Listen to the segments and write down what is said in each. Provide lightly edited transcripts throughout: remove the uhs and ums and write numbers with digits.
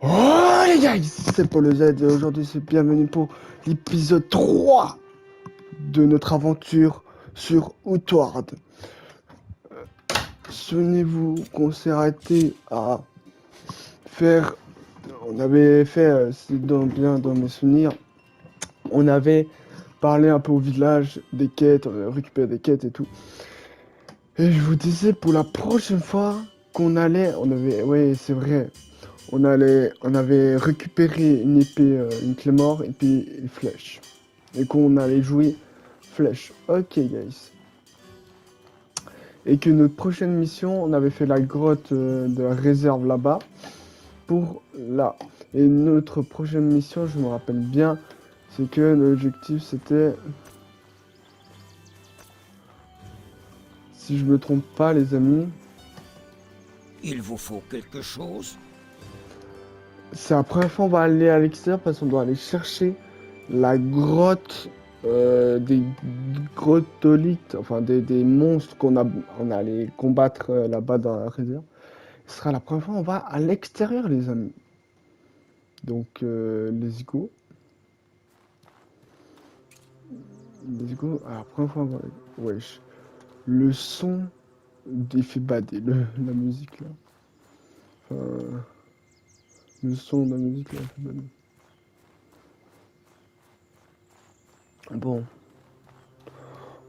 Oh les gars, c'est Paul Z et aujourd'hui c'est bienvenue pour l'épisode 3 de notre aventure sur Outward. Souvenez-vous qu'on s'est arrêté à faire, on avait fait, c'est bien dans mes souvenirs, on avait parlé un peu au village des quêtes, on avait récupéré des quêtes et tout. Et je vous disais pour la prochaine fois qu'on allait, on avait, ouais c'est vrai, on avait récupéré une épée, une clé mort et puis une flèche. Et qu'on allait jouer flèche. Ok, guys. Et que notre prochaine mission, on avait fait la grotte de la réserve là-bas. Pour là. Et notre prochaine mission, je me rappelle bien, c'est que l'objectif c'était. Si je me trompe pas, les amis, Il vous faut quelque chose? c'est la première fois on va aller à l'extérieur parce qu'on doit aller chercher la grotte des grottolites, enfin des monstres on a allé combattre là-bas dans la réserve. Ce sera la première fois on va à l'extérieur, les amis. Donc, let's go. Let's go. Ah, la première fois on va. Wesh. Le son il fait bader la musique là. Enfin, le son de la musique là il fait bader. Bon,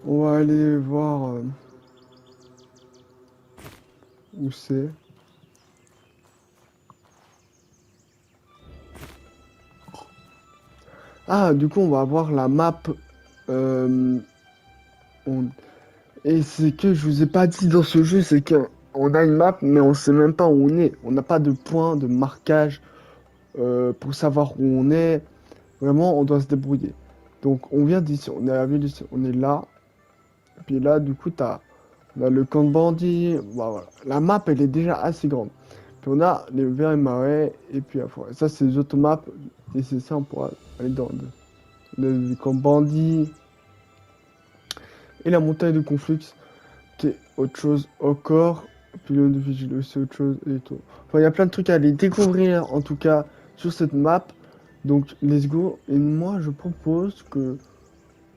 on va aller voir où c'est. Ah, du coup, on va avoir la map. euh, on- Et c'est que je vous ai pas dit dans ce jeu, c'est qu'on a une map, mais on sait même pas où on est. On n'a pas de point de marquage pour savoir où on est. Vraiment, on doit se débrouiller. Donc, on vient d'ici, on est à la ville ici, on est là. Puis là, du coup, on a le camp de bandits. Bah, voilà. La map, elle est déjà assez grande. Puis on a les verts et marais, et puis la forêt. Ça, c'est les automaps. Et c'est ça, on pourra aller dans le camp de bandits. Et la montagne de Conflux, qui est autre chose encore. Pylône de vigilance, c'est autre chose et tout. Enfin, il y a plein de trucs à aller découvrir, en tout cas, sur cette map. Donc, let's go. Et moi, je propose que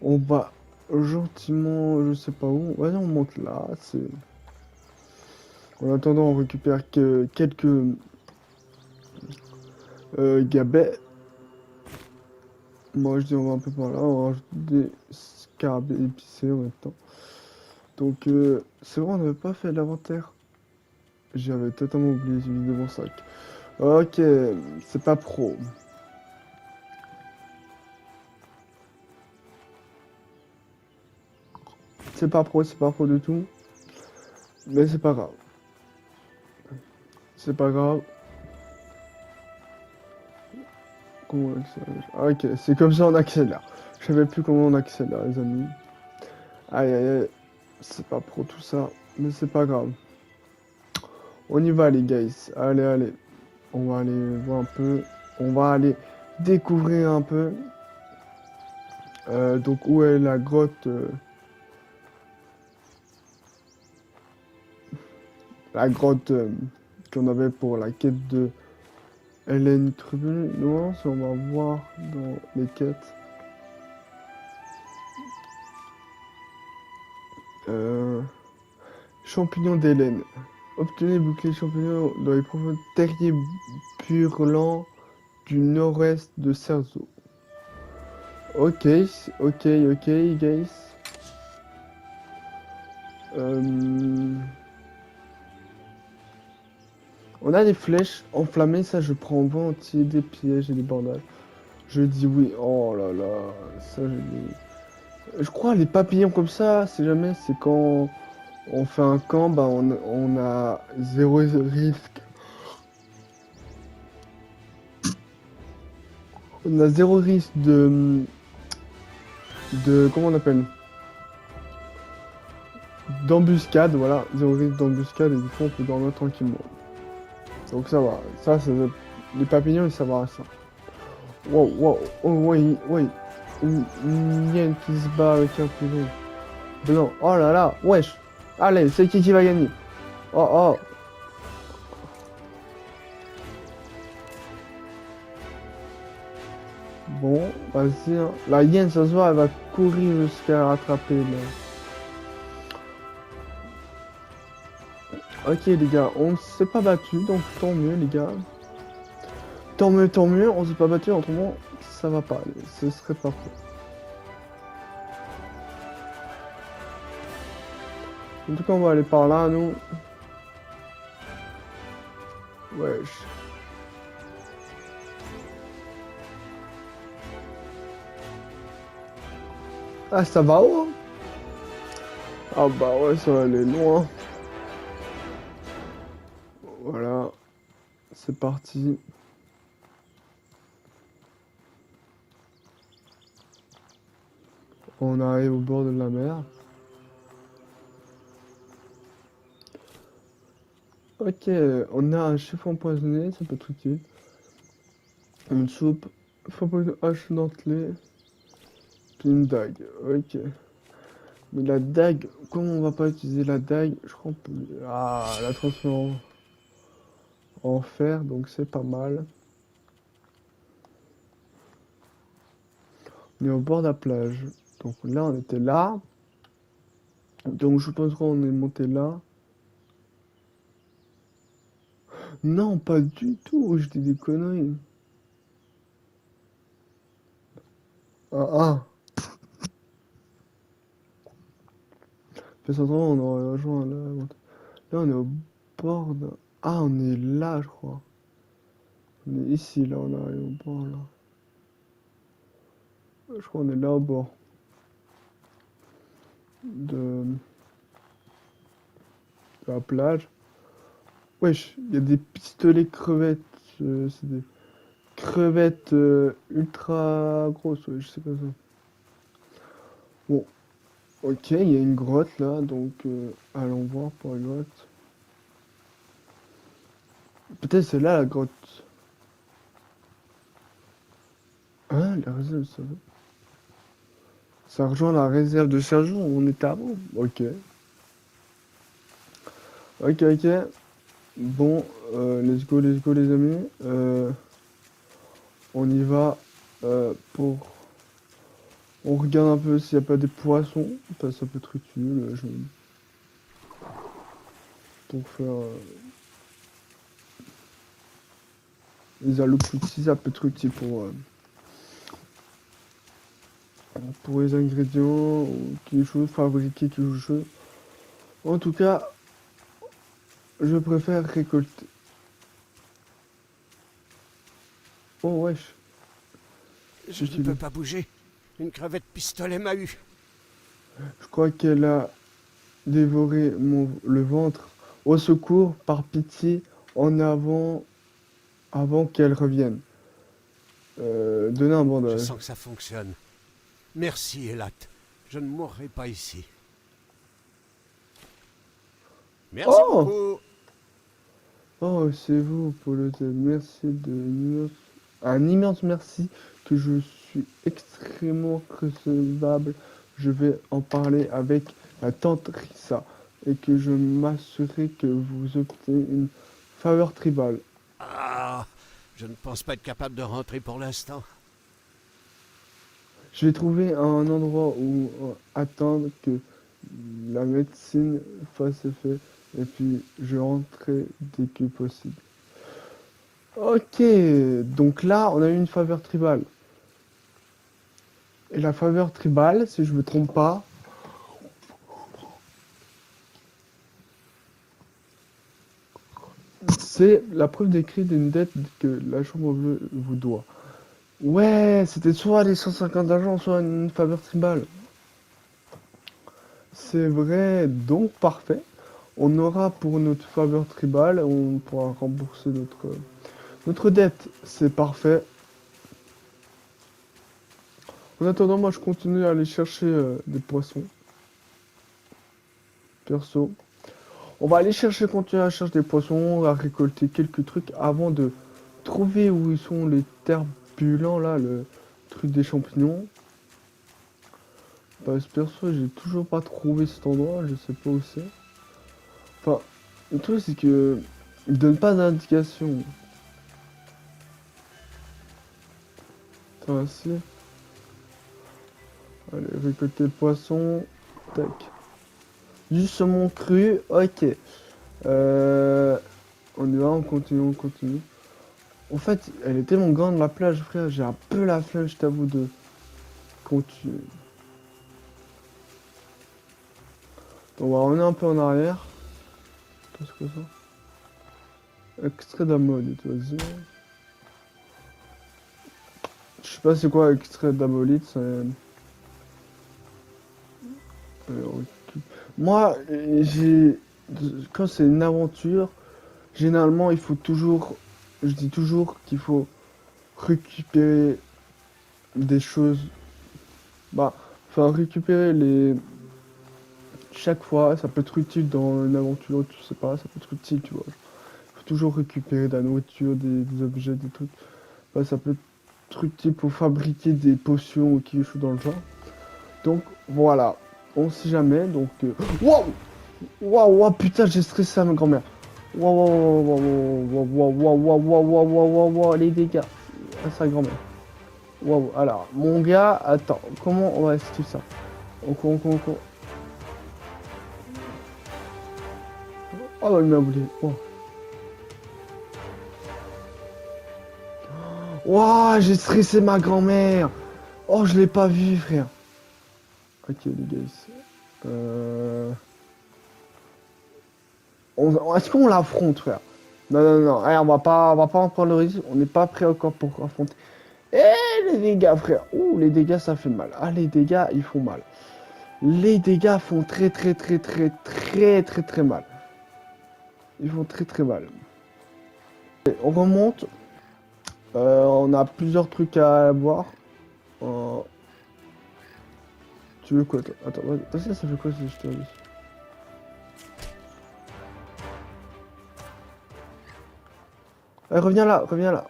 on va gentiment, je sais pas où. Vas-y, on monte là. C'est. En attendant, on récupère quelques gabets. Moi, je dis on va un peu par là. On va rajouter des scarabées épicés en même temps. Donc, c'est vrai, on n'avait pas fait l'inventaire. J'avais totalement oublié, j'ai mis de mon sac. Ok, c'est pas pro. C'est pas pro du tout. Mais c'est pas grave. C'est pas grave. Comment on accélère? Ah, ok, c'est comme ça on accélère. Je savais plus comment on accélère, les amis. Aïe aïe aïe. C'est pas pro tout ça. Mais c'est pas grave. On y va, les guys. Allez, allez. On va aller voir un peu. On va aller découvrir un peu. Donc, où est la grotte la grotte qu'on avait pour la quête de Hélène Tribune. Non, si on va voir dans les quêtes. Euh, Champignon d'Hélène. Obtenez le bouclier champignon dans les profonds terriers purulents du nord-est de Cerzo. Ok, ok, ok, guys. Euh, On a des flèches enflammées, ça je prends volontiers des pièges et des bandages. Je dis oui. Oh là là, ça je dis. Je crois les papillons comme ça, si jamais, c'est quand on fait un camp, bah on a zéro risque. On a zéro risque de comment on appelle? D'embuscade, voilà, zéro risque d'embuscade et du coup on peut dormir tranquillement. Donc ça va, ça c'est les papillons ils savent à ça. Wow, wow, oh ouais, ouais, une hyène qui se bat avec un pigeon blanc. Oh là là, wesh. Allez, c'est qui va gagner? Oh oh. Bon, vas-y, hein. La hyène, ça se voit, elle va courir jusqu'à rattraper, là. Ok, les gars, on ne s'est pas battu, donc tant mieux, les gars. Tant mieux, on s'est pas battu, autrement, ça va pas aller. Ce serait parfait. En tout cas, on va aller par là, nous. Wesh. Ah, ça va où? Hein. Ah bah ouais, ça va aller loin. Voilà, c'est parti. On arrive au bord de la mer. Ok, on a un chiffon empoisonné, ça peut être utile. Une soupe, fabrique de hache dentelée, puis une dague. Ok. Mais la dague, comment on va pas utiliser la dague? Je crois qu'on peut... Ah, la transformer en fer, donc c'est pas mal. On est au bord de la plage. Donc là, on était là. Donc je pense qu'on est monté là. Non, pas du tout, je dis des conneries. Ah ah. Mais sincèrement, on aurait rejoint là. Là, on est au bord de... Ah, on est là, je crois. On est ici, là, on arrive au bord, là. Je crois qu'on est là au bord de la plage. Wesh, il y a des pistolets crevettes. C'est des crevettes ultra grosses, ouais, je sais pas ça. Bon, ok, il y a une grotte là, donc allons voir pour la grotte. Peut-être c'est là la grotte. Hein, la réserve, ça va. Ça rejoint la réserve de Sergent où on était avant. Ok. Ok, ok. Bon, let's go les amis. On y va pour... On regarde un peu s'il n'y a pas des poissons. Ça peut être utile pour faire les alopoutis, ça peut être utile pour les ingrédients ou quelque chose, fabriquer quelque chose. En tout cas, je préfère récolter. Oh wesh, Je qu'est-ce ne qu'il peux est? pas bouger. Une crevette pistolet m'a eu. Je crois qu'elle a dévoré le ventre. Au secours, par pitié, en avant, avant qu'elle revienne. Donnez un Je bandage. sens que ça fonctionne. Merci, Elat. Je ne mourrai pas ici. Merci Oh! beaucoup. Oh, c'est vous, Paul. Merci un immense merci que je suis extrêmement recevable. Je vais en parler avec la tante Rissa et que je m'assurerai que vous obtenez une faveur tribale. Ah, je ne pense pas être capable de rentrer pour l'instant. Je vais trouver un endroit où attendre que la médecine fasse effet et puis je rentrerai dès que possible. Ok, donc là on a eu une faveur tribale. Et la faveur tribale, si je me trompe pas, c'est la preuve d'écrit d'une dette que la Chambre bleue vous doit. Ouais, c'était soit les 150 d'argent, soit une faveur tribale. C'est vrai, donc parfait. On aura pour notre faveur tribale, on pourra rembourser notre dette. C'est parfait. En attendant, moi je continue à aller chercher des poissons. Perso. On va aller chercher, continuer à chercher des poissons, à récolter quelques trucs avant de trouver où ils sont les turbulents là, le truc des champignons. Parce que perso, j'ai toujours pas trouvé cet endroit, je sais pas où c'est. Enfin, le truc c'est que il donne pas d'indication. Ainsi. Allez, récolter le poisson. Tac. Du saumon cru. Ok. On y va, on continue, on continue. En fait, elle est tellement grande la plage, frère. J'ai un peu la flemme, je t'avoue, de continuer. On va revenir un peu en arrière. Qu'est-ce que c'est ça? Extrait d'abolite, vas-y. Je sais pas c'est quoi extrait d'abolite, c'est... Moi, quand c'est une aventure, généralement, il faut toujours... Je dis toujours qu'il faut récupérer des choses. Bah, enfin, récupérer les... Chaque fois, ça peut être utile dans une aventure, tu sais pas, ça peut être utile, tu vois. Il faut toujours récupérer de la nourriture, des objets, des trucs. Bah, ça peut être utile pour fabriquer des potions ou quelque chose dans le genre. Donc, voilà. On sait jamais, donc... Waouh! Waouh, waouh, putain, j'ai stressé à ma grand-mère. Waouh, waouh, waouh, waouh, waouh, waouh, waouh, waouh, waouh, waouh, waouh, les dégâts. À sa grand-mère. Waouh, alors, mon gars, attends, comment on va esquiver ça? On court, on court, on court. Oh, il m'a oublié. Oh. Waouh, j'ai stressé ma grand-mère. Oh, je l'ai pas vu, frère. Ok, les gars, ici. Est-ce qu'on l'affronte, frère? Non, non, non, allez, on va pas en prendre le risque. On n'est pas prêt encore pour affronter. Eh, les dégâts, frère. Ouh, les dégâts, ça fait mal. Ah, les dégâts, ils font mal. Les dégâts font très, très, très, très, très, très, très mal. Ils font très, très mal. Et on remonte. On a plusieurs trucs à voir. Euh, Tu veux quoi, toi? Attends, vas-y, ça fait quoi si je te dis? Reviens là, reviens là.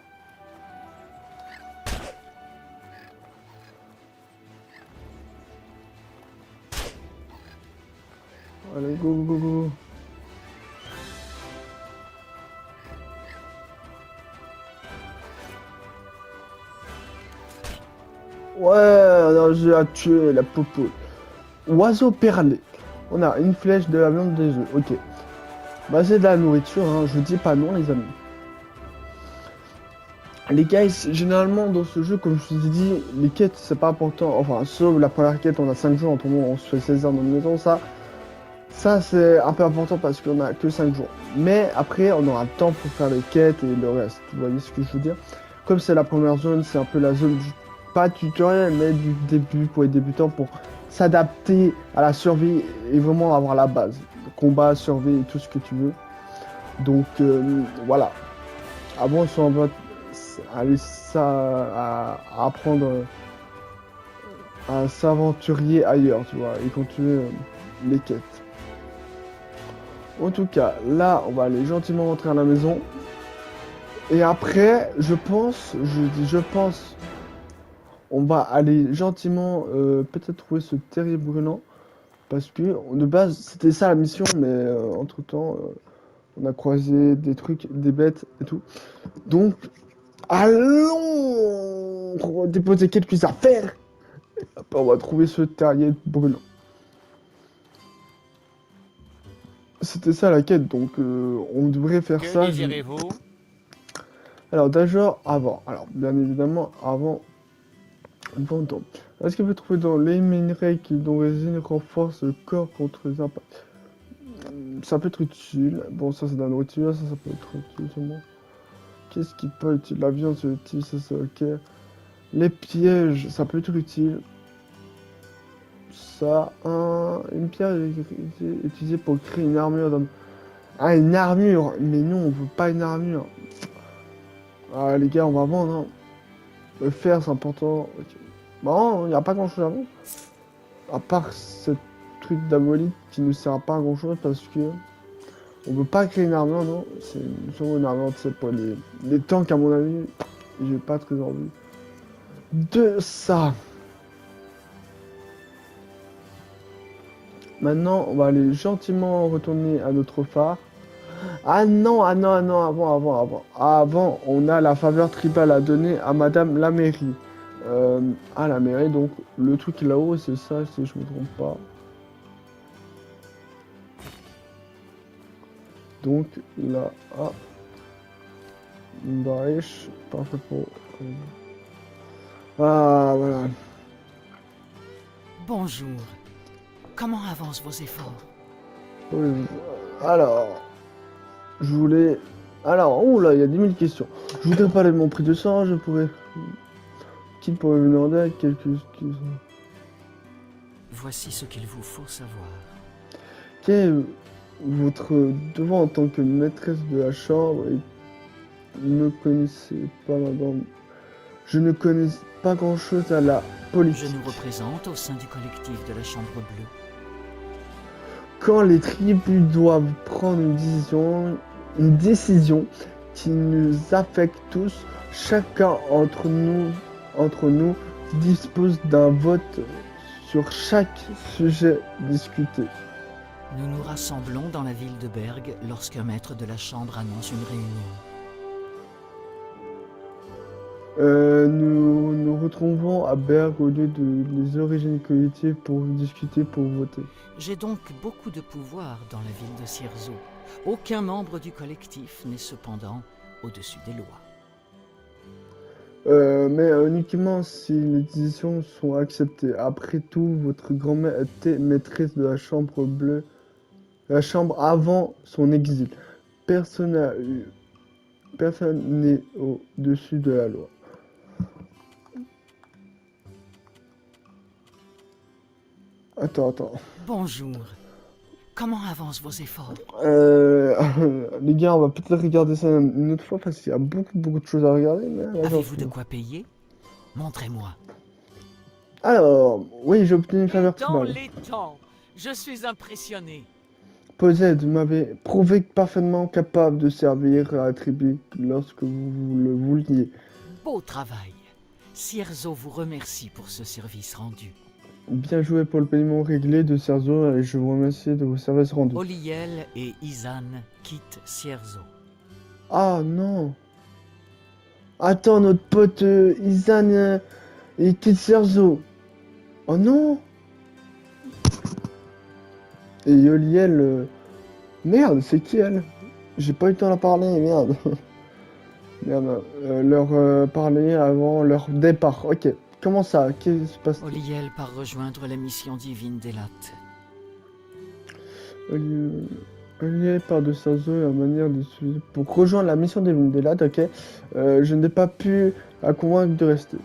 Allez, go, go, go, go. Ouais, non, j'ai à tuer la popo. Oiseau perlé. On a une flèche, de la viande, des œufs. Ok. Bah, c'est de la nourriture, hein. Je dis pas non, les amis. Les guys, généralement dans ce jeu, comme je vous ai dit, les quêtes c'est pas important. Enfin, sauf la première quête, on a 5 jours, en tout moment on se fait 16 heures dans une maison, ça c'est un peu important parce qu'on a que 5 jours. Mais après, on aura le temps pour faire les quêtes et le reste. Vous voyez ce que je veux dire? Comme c'est la première zone, c'est un peu la zone du, pas tutoriel, mais du début pour les débutants, pour s'adapter à la survie et vraiment avoir la base. Combat, survie et tout ce que tu veux. Donc voilà. Avant, si on va aller à apprendre à s'aventurier ailleurs, tu vois, et continuer les quêtes. En tout cas, là, on va aller gentiment rentrer à la maison. Et après, je pense, on va aller gentiment peut-être trouver ce terrier brûlant. Parce que de base, c'était ça la mission, mais entre-temps, on a croisé des trucs, des bêtes et tout. Donc, allons déposer quelques affaires. Après, on va trouver ce terrier brûlant. C'était ça la quête, donc on devrait faire ça. Que désirez-vous? Alors, d'abord, avant. Alors, bien évidemment, avant. Vendons. Est-ce qu'on peut trouver dans les minerais qui, dont résine renforce le corps contre les impacts? Ça peut être utile. Bon, ça c'est de la nourriture, ça peut être utile sûrement. Qu'est-ce qui peut être utile? La viande c'est utile, ça c'est ok. Les pièges, ça peut être utile. Ça, une pierre est utilisée pour créer une armure d'homme. Ah, une armure! Mais non, on veut pas une armure. Ah, les gars, on va vendre. Hein. Le fer, c'est important. Okay. Bon, il n'y a pas grand chose à vendre. À part ce truc d'abolite qui ne sert à pas à grand chose parce que on veut pas créer une armure, non. C'est sûrement une armure, c'est pour les tanks, à mon avis. J'ai pas très envie de ça. Maintenant, on va aller gentiment retourner à notre phare. Ah non, ah non, ah non, avant. Avant, on a la faveur tribale à donner à Madame la mairie. à la mairie. Donc le truc là-haut, c'est ça, si je me trompe pas. Donc là, ah, une brèche, parfait pour... Ah, voilà. Bonjour. Comment avancent vos efforts? Oui, alors, je voulais... Alors, oh là, il y a 10 000 questions. Je voudrais parler de mon prix de sang, je pourrais... Qui pourrait me demander quelques excuses? Voici ce qu'il vous faut savoir. Quel est votre devoir en tant que maîtresse de la chambre et ne connaissez pas, madame? Je ne connais pas grand-chose à la Je politique. nous représente au sein du collectif de la Chambre Bleue. Quand les tribus doivent prendre une décision qui nous affecte tous, chacun entre nous dispose d'un vote sur chaque sujet discuté. Nous nous rassemblons dans la ville de Berg lorsqu'un maître de la Chambre annonce une réunion. Nous nous retrouvons à Berg au lieu de les origines collectives pour discuter, pour voter. J'ai donc beaucoup de pouvoir dans la ville de Cierzo. Aucun membre du collectif n'est cependant au-dessus des lois. Mais uniquement si les décisions sont acceptées. Après tout, votre grand-mère était maîtresse de la Chambre bleue, la Chambre avant son exil. Personne n'est au-dessus de la loi. Attends. Bonjour. Comment avancent vos efforts? Les gars, on va peut-être regarder ça une autre fois parce qu'il y a beaucoup de choses à regarder. Mais là, j'en Avez-vous fais. de quoi payer? Montrez-moi. Alors, oui, j'ai obtenu une faveur Dans tribale. les temps, je suis impressionné. Posed m'avait prouvé parfaitement capable de servir à la tribu lorsque vous le vouliez. Beau travail. Cierzo vous remercie pour ce service rendu. Bien joué pour le paiement réglé de Serzo et je vous remercie de vos services rendus. Oliel et Izan quittent Cierzo. Ah non. Attends, notre pote Izan il quitte Serzo. Oh non. Et Yoliel... Merde, c'est qui elle? J'ai pas eu le temps de la parler, merde. Merde, leur parler avant leur départ. Ok, comment ça? Qu'est-ce qui se passe? Oliel part rejoindre la mission divine d'Elat. Oliel part de Serzo et la manière de suivre pour rejoindre la mission des Lattes, ok. Je n'ai pas pu la convaincre de rester.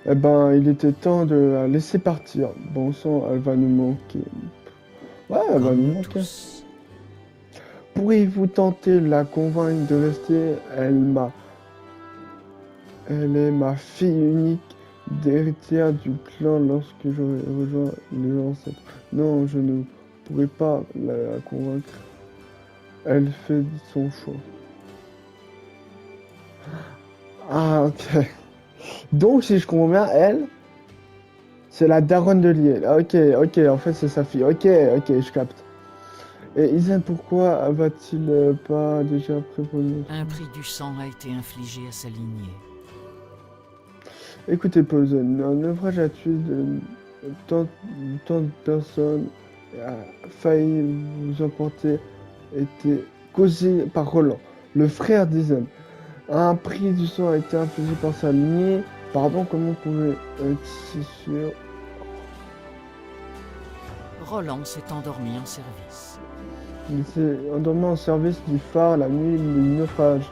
Eh ben, il était temps de la laisser partir. Bon sang, elle va nous manquer. Ouais, elle va nous Comme manquer. tous. Pourriez-vous tenter de la convaincre de rester? Elle est ma fille unique, d'héritière du clan lorsque j'aurai rejoint les ancêtres. Non, je ne pourrai pas la convaincre. Elle fait son choix. Ah, ok. Donc, si je comprends bien, elle, c'est la daronne de Liel. Ah, ok, en fait, c'est sa fille. Ok, je capte. Et Izan, pourquoi va-t-il pas déjà prévenu? Un prix du sang a été infligé à sa lignée. Écoutez, Paulson, un naufrage a tué tant de personnes, a failli vous emporter, était causé par Roland, le frère d'Izan. Un prix du sang a été infligé par sa lignée. Pardon, comment pouvez être si sûr? Roland s'est endormi en service. Il s'est endormi en service du phare la nuit du naufrage.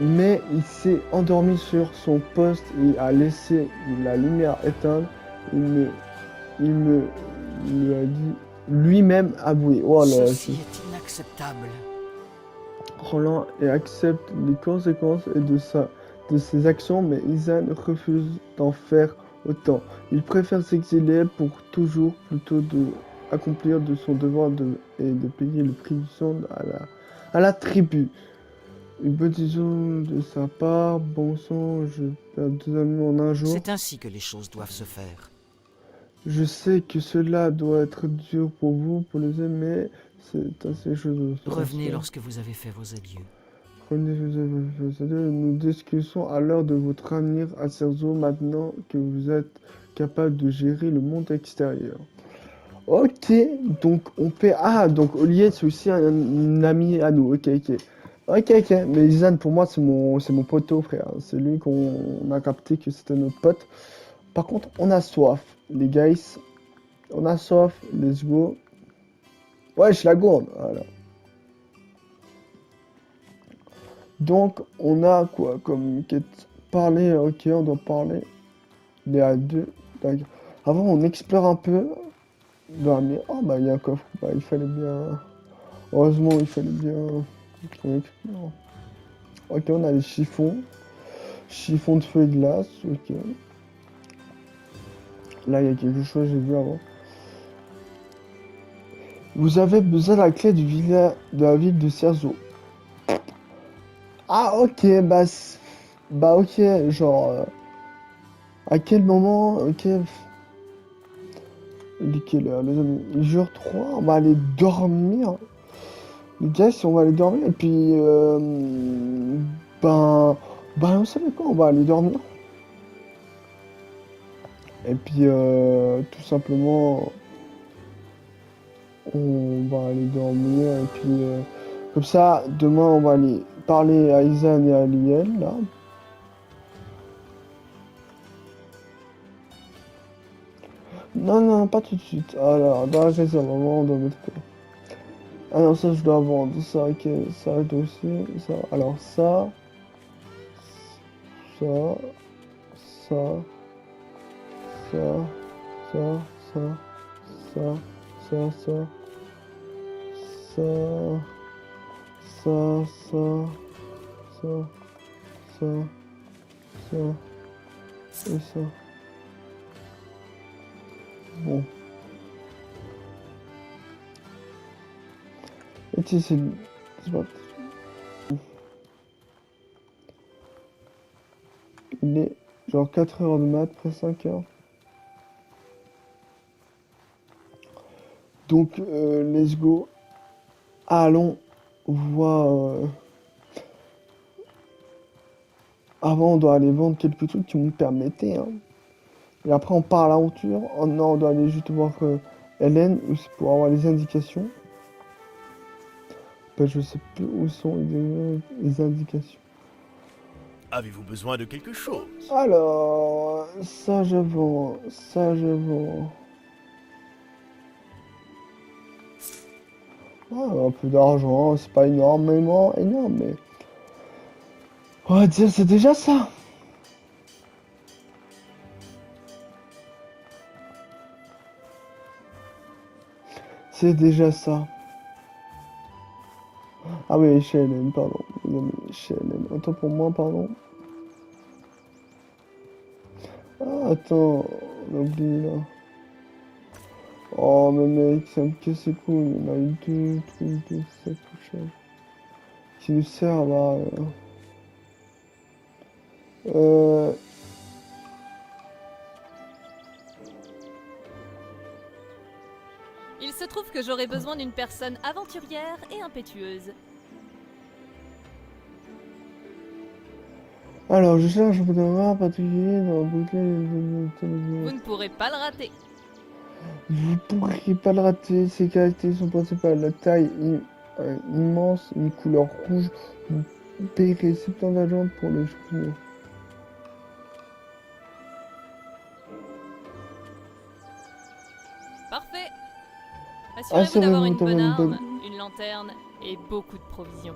Mais il s'est endormi sur son poste et a laissé la lumière éteinte. Il me a dit lui-même avoué. Oh là, Ceci est inacceptable. Roland et accepte les conséquences de ses actions, mais Izan refuse d'en faire autant. Il préfère s'exiler pour toujours plutôt de accomplir de son devoir et de payer le prix du sang à la tribu. Une bonne décision de sa part, bon sang, je perds 2 amis en un jour. C'est ainsi que les choses doivent se faire. Je sais que cela doit être dur pour vous, pour les aimer, c'est ainsi les choses. Revenez lorsque vous avez fait vos adieux. Nous discutons à l'heure de votre avenir à Cerzo maintenant que vous êtes capable de gérer le monde extérieur. Ok, donc on peut... Ah, donc Olivier, c'est aussi un ami à nous. Ok, ok. Ok, ok. Mais Izan, pour moi, c'est mon poteau, frère. C'est lui qu'on a capté que c'était notre pote. Par contre, on a soif, les guys. On a soif, let's go. Ouais, je la gourde. Voilà. Donc, on a quoi comme quête? Parler, ok, on doit parler. Il est à deux. D'accord. Avant, on explore un peu. Dormir. Oh, bah, il y a un coffre. Bah, il fallait bien. Heureusement, il fallait bien qu'on explore. Ok, on a les chiffons. Chiffons de feu et de glace. Ok. Là, il y a quelque chose, j'ai vu avant. Vous avez besoin de la clé de la ville de Cerzo. Ah, ok, bah. Bah, ok, genre. À quel moment. Ok. Il est quelle heure, les amis? Il jour 3, on va aller dormir. Les gars, si on va aller dormir, et puis. Ben. Ben, vous savez quoi, on va aller dormir. Et puis, tout simplement. On va aller dormir, et puis. Comme ça, demain, on va aller parler à Izan et à Liel, là. Non, non, pas tout de suite. Alors, dans la réserve, on doit mettre quoi? Ah non, ça, je dois vendre. Ça, ok. Ça, je dois aussi. Ça. Alors, ça, ça, ça, ça, ça, ça, ça, ça, ça, ça, ça, ça, ça, et ça. Bon. Et tu sais, c'est pas... Il est genre 4 heures de maths, presque 5 heures. Donc, let's go. Allons voir... Avant, on doit aller vendre quelques trucs qui vont nous permettre, hein. Et après, on part à l'aventure. Oh non, on doit aller juste voir Hélène aussi pour avoir les indications. Ben, je sais plus où sont les indications. Avez-vous besoin de quelque chose? Alors, ça je vends, ça je vends. Ah, un peu d'argent, c'est pas énormément énorme, mais on va dire c'est déjà ça. C'est déjà ça. Ah oui, chez Hélène, pardon. Les amis, chez Hélène. Autant pour moi, pardon. Ah, attends, on a oublié là. Oh, mais mec, ça me casse les couilles. On a eu deux trucs de cette couchage qui nous servent à. Euh. Il se trouve que j'aurais besoin d'une personne aventurière et impétueuse. Alors, je cherche un photographe particulier dans la boucle Vous ne pourrez pas le rater. Vous pourriez pas le rater, ses caractéristiques sont principales. La taille immense, une couleur rouge. Vous paierez 70 d'argent pour le choisir. Parfait. Assurez-vous Assurez-vous d'avoir une d'avoir bonne une bonne- arme, une lanterne et beaucoup de provisions.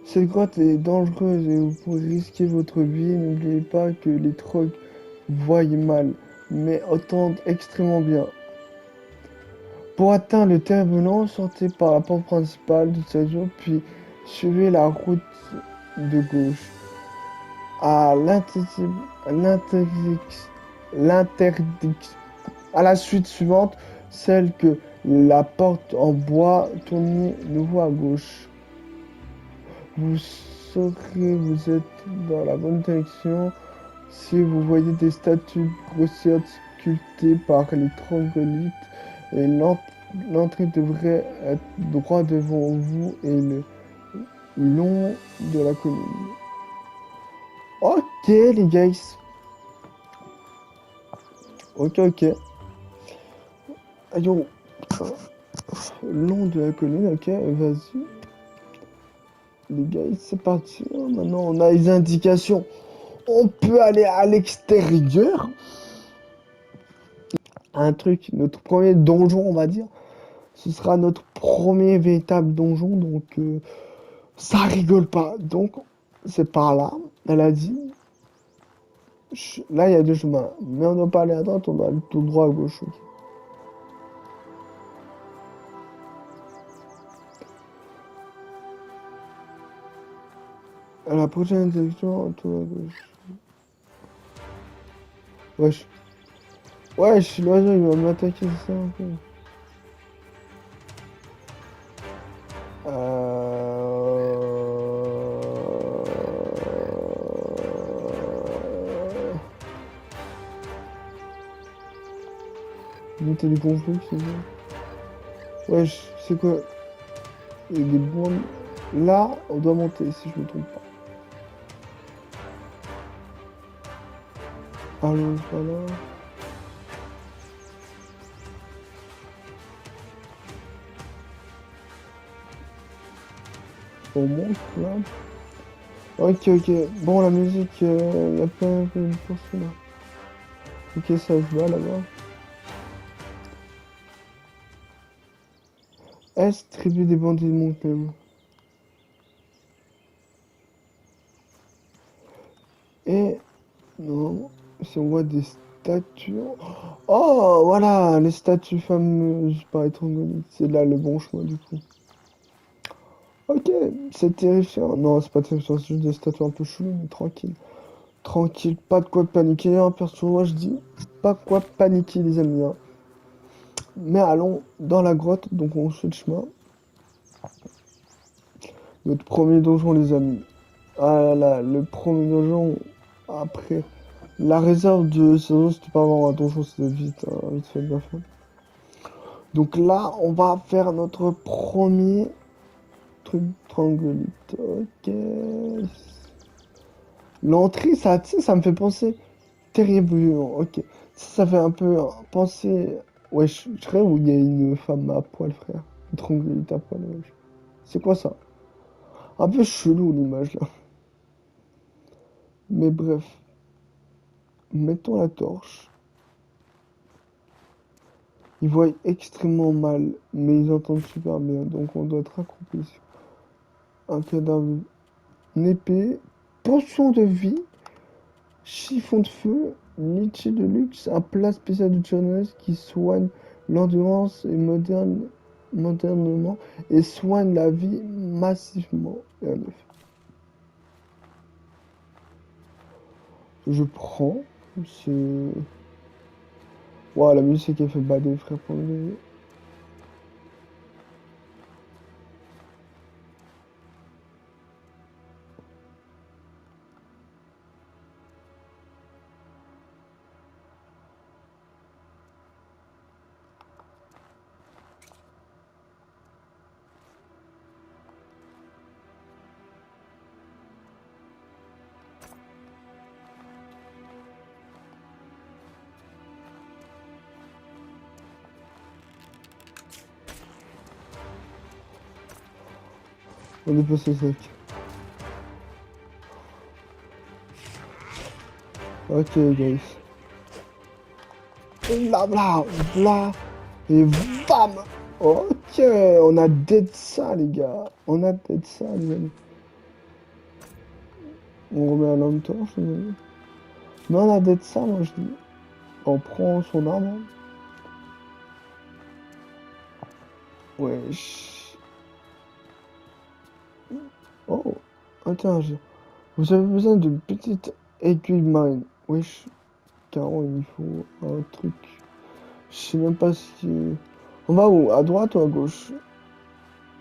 Cette grotte est dangereuse et vous pourrez risquer votre vie. N'oubliez pas que les trogs voient mal, mais entendent extrêmement bien. Pour atteindre le terminal, sortez par la porte principale du station, puis suivez la route de gauche. À à la suite suivante, celle que la porte en bois, tournez nouveau à gauche. Vous saurez vous êtes dans la bonne direction si vous voyez des statues grossières sculptées par les troglodytes et l'entrée devrait être droit devant vous et long de la colline. Ok, les guys. Ok, ok. Ayo. Long de la colline, ok, vas-y. Les guys, c'est parti. Maintenant, on a les indications. On peut aller à l'extérieur. Un truc, notre premier donjon, on va dire. Ce sera notre premier véritable donjon, donc ça rigole pas. Donc, c'est par là. Elle a dit. Là, il y a deux chemins. Mais on doit pas aller à droite, on doit aller tout droit à gauche. Ok. À la prochaine intersection, tout à gauche. Wesh. Wesh, l'oiseau, il va m'attaquer, c'est ça un peu. Monter les conflits, c'est ça. Wesh, c'est quoi? Il y a des bornes. Là, on doit monter, si je me trompe pas. Allons, c'est pas là. On monte, là. Ok, ok. Bon, la musique, il y a pas une personne là. Ok, ça se bat là-bas. Est tribu des bandits de Montpellier. Et non, si on voit des statues. Oh, voilà, les statues fameuses par Étrangolite. C'est là le bon chemin du coup. Ok, c'est terrifiant. Non, c'est pas terrifiant, c'est juste des statues un peu cheloues, mais tranquille. Tranquille, pas de quoi paniquer, hein, perso, moi je dis. Pas de quoi paniquer, les amis. Hein. Mais allons dans la grotte, donc on suit le chemin. Notre premier donjon, les amis. Ah là là, le premier donjon après la réserve de saison, c'était pas vraiment un donjon, c'était vite fait bien fait. Donc là, on va faire notre premier truc trangolite. Ok. L'entrée, ça, tu sais, ça me fait penser terrible. Ok. Ça fait un peu penser. Ouais, je serais où il y a une femme à poil, frère. Une trangolite à poil. Ouais. C'est quoi ça? Un peu chelou l'image là. Mais bref, mettons la torche. Ils voient extrêmement mal, mais ils entendent super bien, donc on doit être accroupi sur un cadavre, une épée, potion de vie, chiffon de feu, litchi de luxe, un plat spécial de Jonas qui soigne l'endurance et modernement et soigne la vie massivement. Et un œuf. Je prends, c'est... Waouh, la musique elle fait bader, frère, pour le... On est passé sec. Ok, guys. Bla bla bla. Et bam. Ok, on a dead ça, les gars. On a dead ça, les amis. On remet un lampe torche, les amis. Mais on a dead ça, moi, je dis. On prend son arme. Hein. Wesh. Oh. Attends, vous avez besoin d'une petite aiguille marine. Wesh. Caro, il faut un truc. Je sais même pas si... On va où? À droite ou à gauche?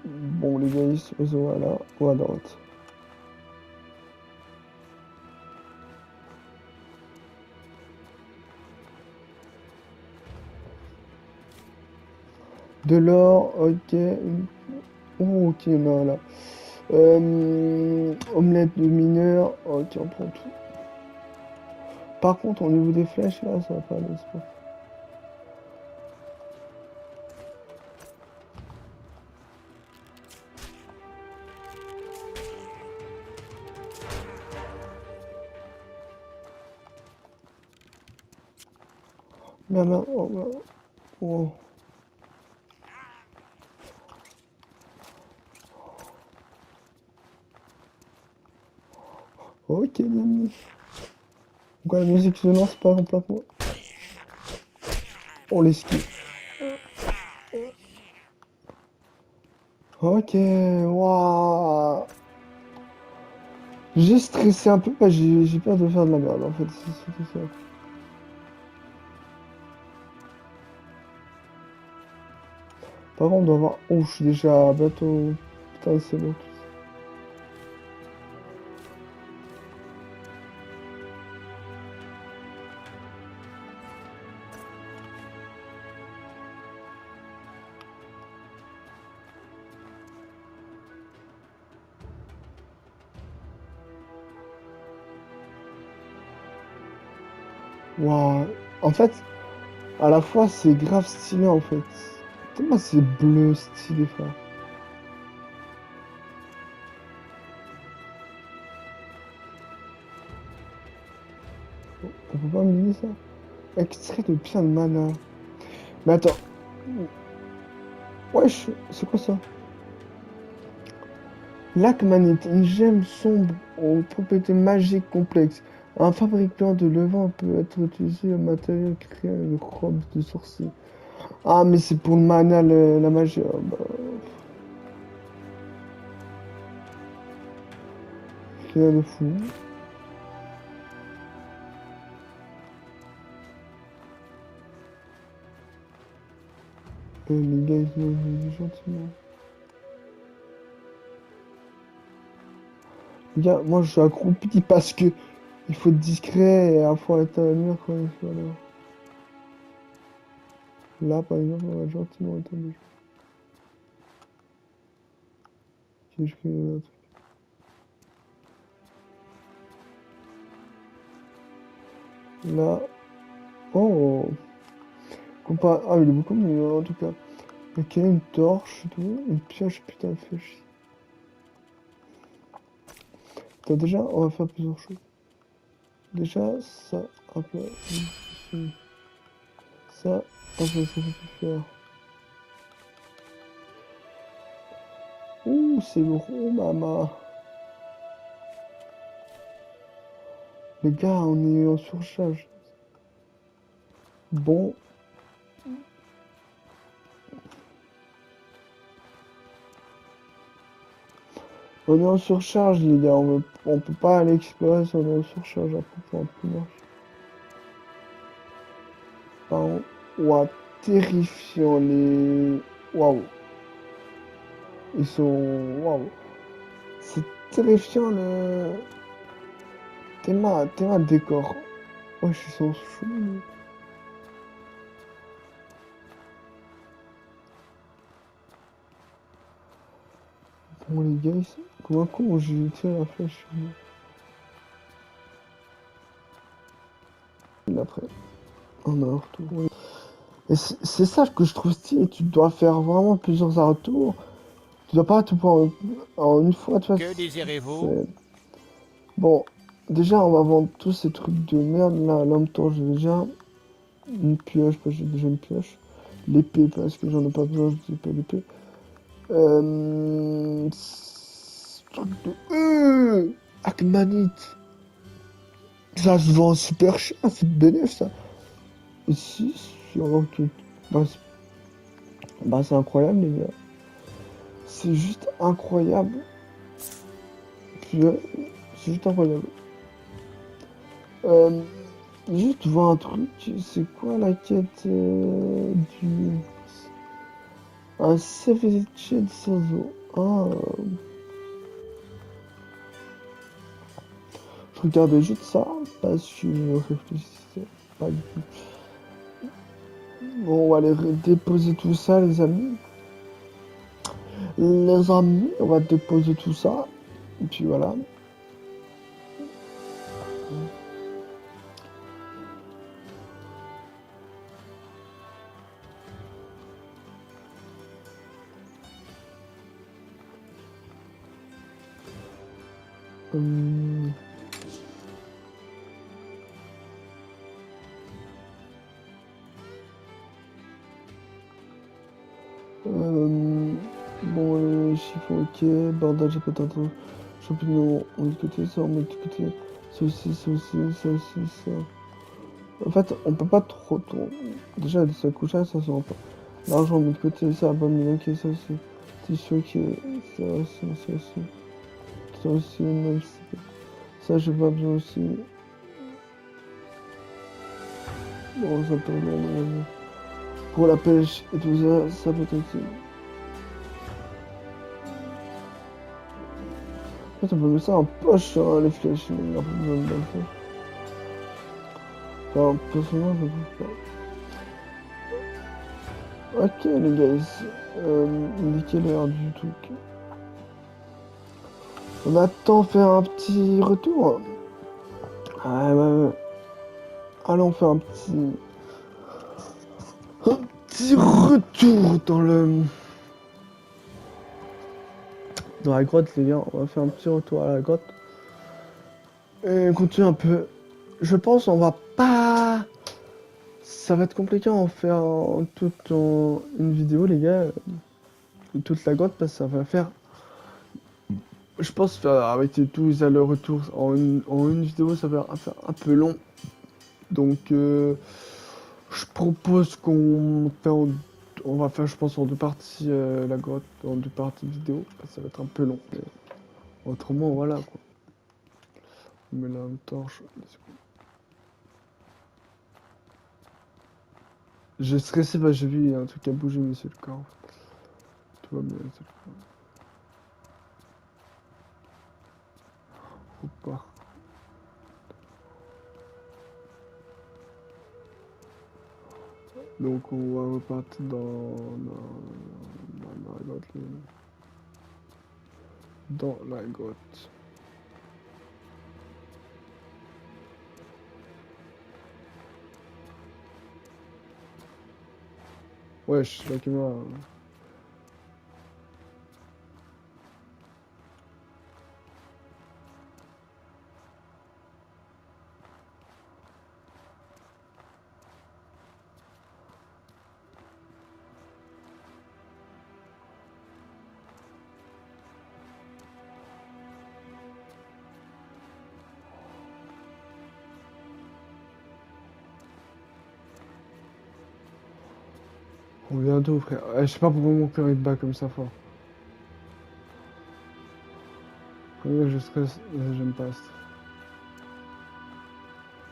Bon, les gars, ils sont là ou à droite. De l'or, ok. Oh, ok, non, là. Omelette de mineur. Ok, on prend tout. Par contre, au niveau des flèches, là, ça va pas aller, c'est pas. Merde, oh, merde. Oh. Ok, bien. Pourquoi la musique se lance pas complètement? On l'esquive. Ok, waouh. J'ai stressé un peu, parce que j'ai peur de faire de la merde en fait, c'est tout ça. Par contre, on doit voir. Oh, je suis déjà à bateau. Putain, c'est bon. Waouh. En fait, à la fois, c'est grave stylé en fait. Tellement c'est bleu, stylé, frère. On peut pas me dire ça? Extrait de pierre de mana. Mais attends. Wesh, c'est quoi ça? Lac Manite, une gemme sombre aux propriétés magiques complexes. Un fabricant de levain peut être utilisé au matériel créé avec une robe de sorcier. Ah, mais c'est pour le mana, la magie. Ah, bah, rien de fou. Les gars, ils ont gentiment. Gars, moi je suis accroupi parce que il faut être discret et à la fois être à la mur quand il soit là. Là, par exemple, on va gentiment éteindre le jeu. Si je fais un truc. Là. Oh! Ah, il est beaucoup mieux en tout cas. Ok, une torche et tout. Une pioche, putain, fait chier. Attends, déjà, on va faire plusieurs choses. Déjà, ça, hop là. Ça, hop là, ça fait plus faire. Ouh, c'est gros, maman. Les gars, on est en surcharge. Bon. On est en surcharge, les gars. On peut pas aller explorer si on est en surcharge. Après, pour un peu marcher. Par contre, ouah, terrifiant les. Waouh. Ils sont. Waouh. C'est terrifiant le. Tellement de décor. Ouais, ils sont chelous. Bon, les gars, ici. Comment con j'ai tiré la flèche? Après, on a un retour. Et c'est ça que je trouve stylé. Tu dois faire vraiment plusieurs allers-retours. Tu dois pas tout prendre en une fois. Tu vois, Que désirez-vous? bon, déjà, on va vendre tous ces trucs de merde. Là, l'homme torche, j'ai déjà une pioche, parce que j'ai déjà une pioche. L'épée, parce que j'en ai pas besoin, je dis pas l'épée. Truc de. Akmanite. Ça se vend super cher, c'est bénéf ça. Ici, sur l'enquête. Bah, c'est incroyable, les gars. C'est juste incroyable. C'est juste incroyable. Juste voir un truc, c'est quoi la quête du. Un ceviche de Sozo. Ah. Je regardais juste ça parce que je réfléchissais pas du tout. Bon, on va aller déposer tout ça, les amis. Les amis, on va déposer tout ça. Et puis voilà. Hum. Bon, les chiffres, ok. Bordage, j'ai peut-être un champignon. On met de côté ça, on met de côté ça aussi, ça aussi, ça aussi, ça. En fait, on peut pas trop. Déjà, ça couche ça se rend pas. L'argent, on met de côté ça, bon, mais ok, ça aussi. Tissu, ok. Ça aussi, ça aussi. Ça aussi, même si. Ça, je vois bien aussi. Bon, ça peut non. Pour la pêche et tout ça, ça peut être utile. En fait, on peut mettre ça en poche, hein, les flèches, mais il n'y a pas besoin de le faire. Enfin, personnellement, je ne trouve pas. Ok, les gars, il est quelle heure du tout? On attend faire un petit retour. Ah, ouais. Allons faire un petit retour dans la grotte, les gars. On va faire un petit retour à la grotte. Et continuer un peu. Je pense on va pas... Ça va être compliqué à en faire toute une vidéo, les gars. Toute la grotte, parce que ça va faire... Je pense faire avec tous les allers-retours en une vidéo, ça va faire un peu long. Donc, je propose qu'on fait on va faire, je pense, en deux parties la grotte, en deux parties vidéo. Parce que ça va être un peu long. Mais autrement, voilà, quoi. On met là une torche. J'ai stressé parce que j'ai vu un truc à bouger, mais c'est le corps. En fait. Tout va bien, c'est le corps. Faut pas. Donc on va repartir dans la grotte. Dans la grotte. Wesh, la caméra. On vient d'où, frère? Je sais pas pourquoi mon cœur il bat comme ça fort. Combien je stresse, j'aime pas ça.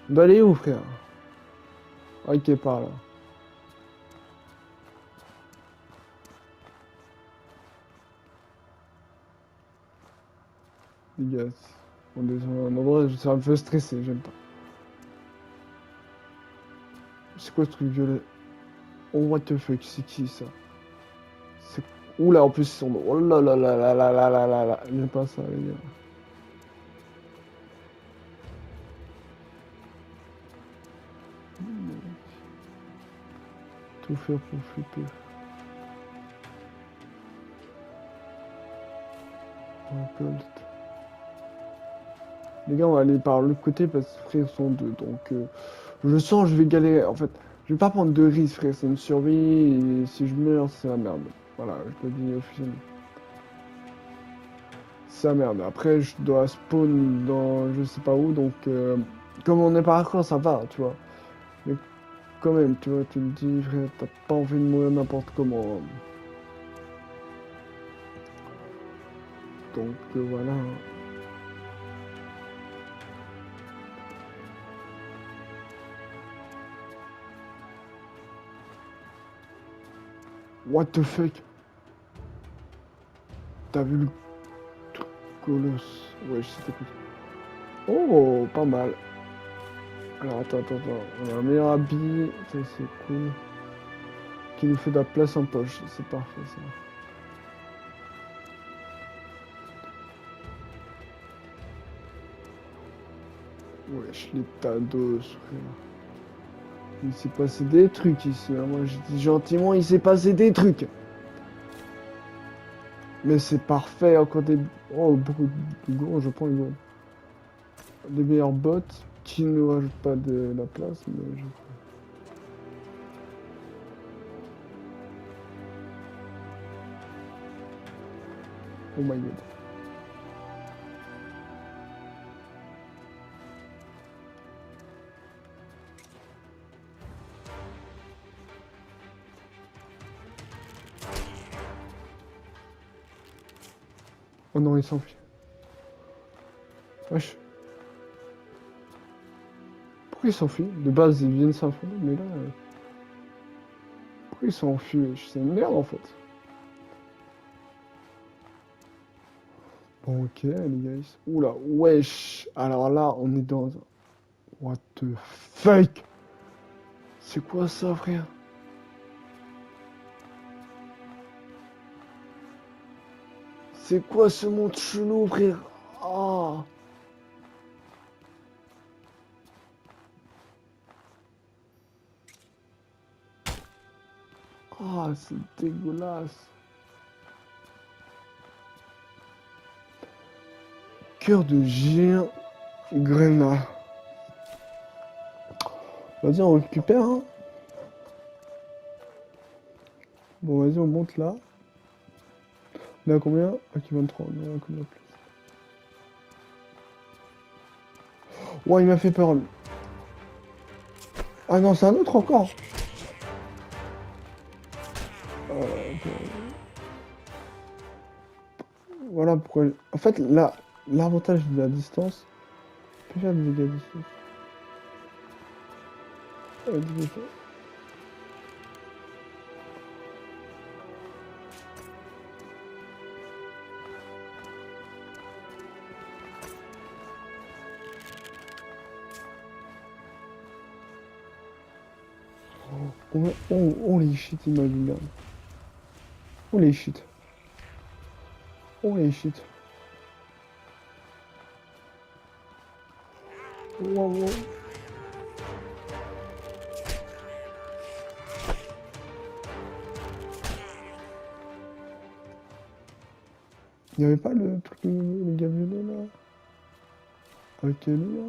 On doit aller où, frère? Ok, par là. Les gars, on descend à un endroit, ça me fait stresser, j'aime pas. C'est quoi ce truc violet? Oh, what the fuck, c'est qui ça? C'est... Oula, en plus, ils sont... Oh là là là là là là là là là. J'aime pas ça, les gars. Tout faire pour flipper. Récolte. Les gars, on va aller par l'autre côté parce que frère sont deux. Donc, je sens que je vais galérer. En fait, je vais pas prendre de risques, frère. C'est une survie. Et si je meurs, c'est la merde. Voilà, je le dis officiellement. C'est la merde. Après, je dois spawn dans je sais pas où. Donc, comme on est par accord, ça va, tu vois. Mais quand même, tu vois, tu me dis, frère, t'as pas envie de mourir n'importe comment. Donc, voilà. What the fuck? T'as vu le colosse? Ouais, c'était cool. Oh, pas mal. Alors, attends. On a un meilleur habit. Ça, c'est cool. Qui nous fait de la place en poche. C'est parfait, ça. Wesh, les tados, frère. Il s'est passé des trucs ici, hein. Moi, je dis gentiment, il s'est passé des trucs. Mais c'est parfait, encore des... Oh, beaucoup de gourdes, je prends les gourdes. Des meilleures bottes qui ne rajoutent pas de la place, mais je... Oh my god. Oh non, il s'enfuit. Wesh. Pourquoi il s'enfuit? De base, ils viennent s'enfuir, mais là... Pourquoi il s'enfuit? Wesh, c'est une merde, en fait. Bon, ok, les guys. Oula, wesh. Alors là, on est dans... What the fuck? C'est quoi ça, frère? C'est quoi ce monde chelou, frère? Ah! Ah, c'est dégueulasse. Cœur de géant grenat. Vas-y, on récupère, hein. Bon, vas-y, on monte là. On est à combien? Ok, 23. On est à combien plus? Ouais, il m'a fait peur, lui. Ah non, c'est un autre encore. Ok. Voilà pourquoi... En fait, là, l'avantage de la distance... Je peux faire des dégâts de distance. Des dégâts. Oh les shit, il m'a vu merde. Oh les shit. Oh les shit. Wow, wow. Il n'y avait pas le truc, le gars violet là? Avec lui là?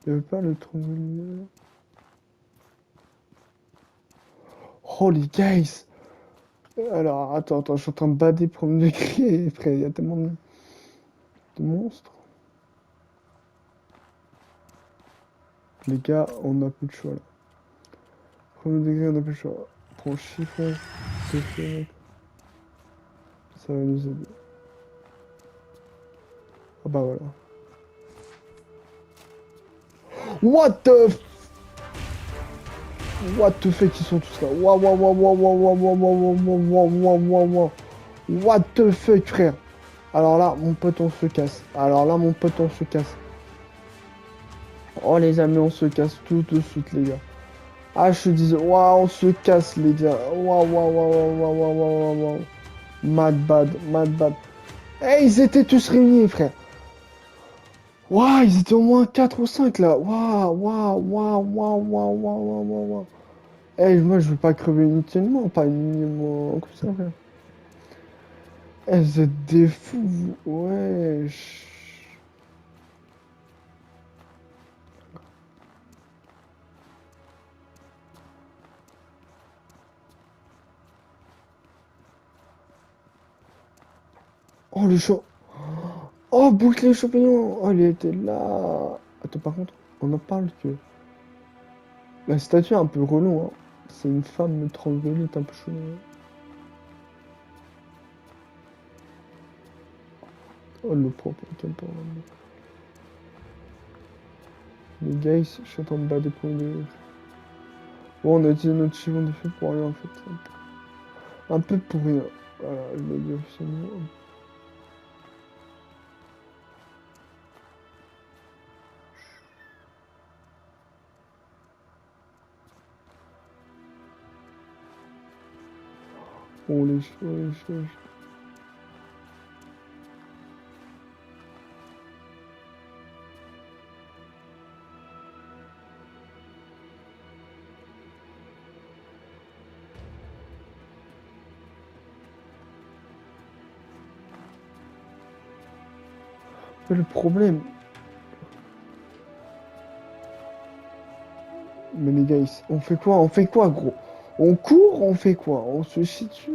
Il n'y avait pas le truc là? Oh les guys! Alors attends, je suis en train de bader pour me décrire, frère, il y a tellement de monstres. Les gars, on n'a plus de choix là. Premier degré, on n'a plus le choix. Prends chiffon, c'est fait, mec. Ça va nous aider. Ah bah voilà. What the f... What the fuck, ils sont tous là. Waouh, waouh, waouh, waouh, waouh, waouh, waouh, waouh, waouh, waouh, waouh, waouh. What the fuck, frère. Alors là, mon pote, on se casse. Alors là, mon pote, on se casse. Oh, les amis, on se casse tout de suite, les gars. Ah, je te disais, waouh, on se casse, les gars. Waouh, waouh, waouh, waouh, waouh, waouh, waouh, waouh. Mad bad, mad bad. Eh, ils étaient tous réunis, frère. Waouh, ils étaient au moins 4 ou 5 là. Waouh, waouh, waouh, waouh, waouh, waouh, waouh, waouh, waouh. Eh, moi, je veux pas crever inutilement, pas inutilement comme ça, frère. Eh, vous êtes des fous, vous. Wesh. Oh, le chat. Oh, bouclier champignon. Oh, il était là. Attends, par contre, on en parle que... La statue est un peu relou, hein. C'est une femme troglodyte un peu chelou. Oh, le propre, quel pauvre. Les gars, je suis en train de battre des points de... Bon, on a dit notre chiffon de fait pour rien, en fait. Un peu pour rien. Voilà, je l'ai dit officiellement. Oh, les cheveux, les cheveux. C'est le problème. Mais les gars, on fait quoi? On fait quoi, gros? On court? On fait quoi? On se chie dessus?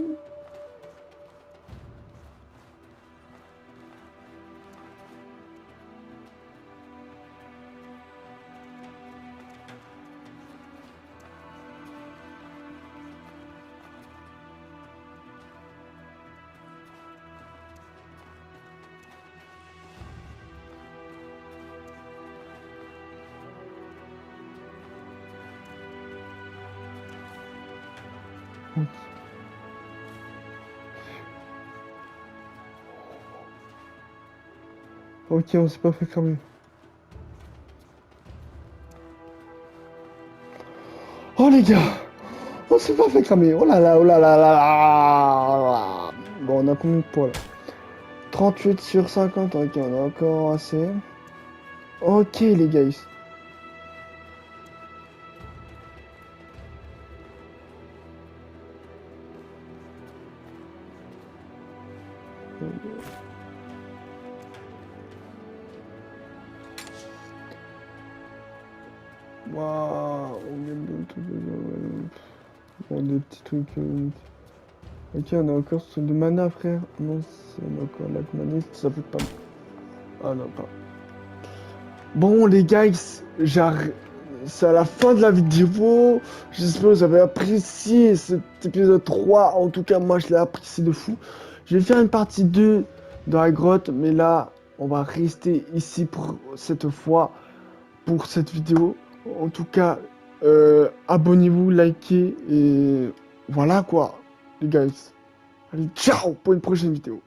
Ok, on s'est pas fait cramer. Oh les gars, on s'est pas fait cramer. Oh là là, oh là là là là. Bon, on a combien de points là? 38 sur 50, ok, on a encore assez. Ok les gars. Waouh, on gagne des trucs. Bon, des petits trucs. Ok, on a encore ce de mana, frère. Non, on a encore la maniste, ça peut pas. Ah non, pas. Bon, les gars, c'est à la fin de la vidéo. J'espère que vous avez apprécié cet épisode 3. En tout cas, moi, je l'ai apprécié de fou. Je vais faire une partie 2 dans la grotte, mais là, on va rester ici pour cette fois, pour cette vidéo. En tout cas, abonnez-vous, likez, et voilà quoi, les gars. Allez, ciao pour une prochaine vidéo.